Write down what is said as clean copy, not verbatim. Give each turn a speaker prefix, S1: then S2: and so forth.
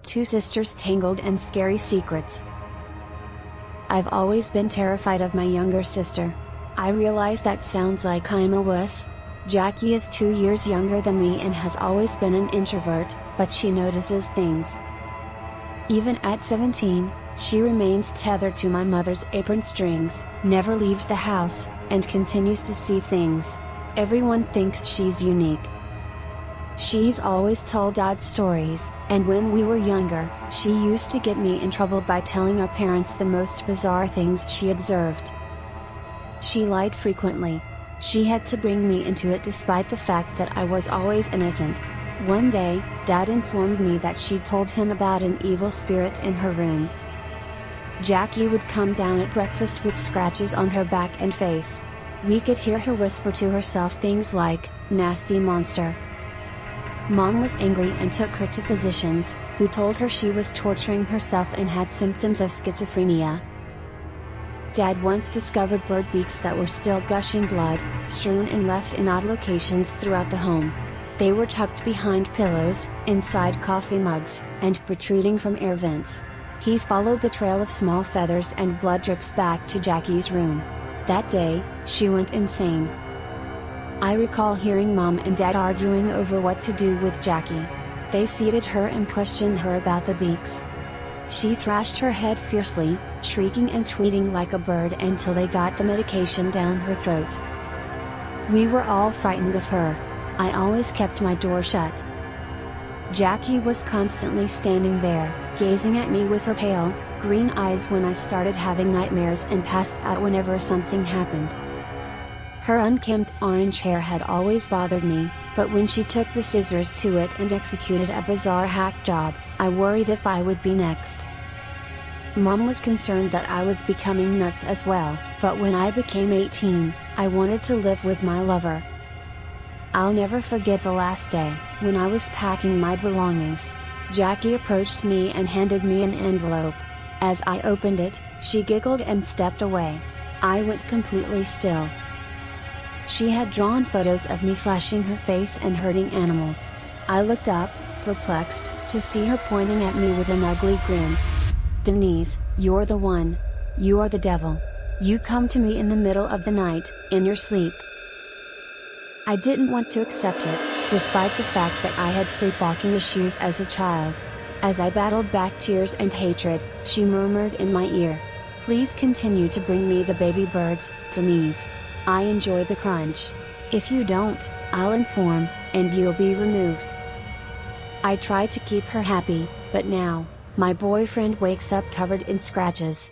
S1: Two sisters tangled and scary secrets. I've always been terrified of my younger sister. I realize that sounds like I'm a wuss. Jackie is 2 years younger than me and has always been an introvert, but she notices things. Even at 17, she remains tethered to my mother's apron strings, never leaves the house, and continues to see things. Everyone thinks she's unique. She's always told odd stories, and when we were younger, she used to get me in trouble by telling our parents the most bizarre things she observed. She lied frequently. She had to bring me into it despite the fact that I was always innocent. One day, Dad informed me that she told him about an evil spirit in her room. Jackie would come down at breakfast with scratches on her back and face. We could hear her whisper to herself things like, "Nasty monster." Mom was angry and took her to physicians, who told her she was torturing herself and had symptoms of schizophrenia. Dad once discovered bird beaks that were still gushing blood, strewn and left in odd locations throughout the home. They were tucked behind pillows, inside coffee mugs, and protruding from air vents. He followed the trail of small feathers and blood drips back to Jackie's room. That day, she went insane. I recall hearing Mom and Dad arguing over what to do with Jackie. They seated her and questioned her about the beaks. She thrashed her head fiercely, shrieking and tweeting like a bird until they got the medication down her throat. We were all frightened of her. I always kept my door shut. Jackie was constantly standing there, gazing at me with her pale, green eyes when I started having nightmares and passed out whenever something happened. Her unkempt orange hair had always bothered me, but when she took the scissors to it and executed a bizarre hack job, I worried if I would be next. Mom was concerned that I was becoming nuts as well, but when I became 18, I wanted to live with my lover. I'll never forget the last day, when I was packing my belongings. Jackie approached me and handed me an envelope. As I opened it, she giggled and stepped away. I went completely still. She had drawn photos of me slashing her face and hurting animals. I looked up, perplexed, to see her pointing at me with an ugly grin. "Denise, you're the one. You are the devil. You come to me in the middle of the night, in your sleep." I didn't want to accept it, despite the fact that I had sleepwalking issues as a child. As I battled back tears and hatred, she murmured in my ear, "Please continue to bring me the baby birds, Denise. I enjoy the crunch. If you don't, I'll inform, and you'll be removed." I tried to keep her happy, but now, my boyfriend wakes up covered in scratches.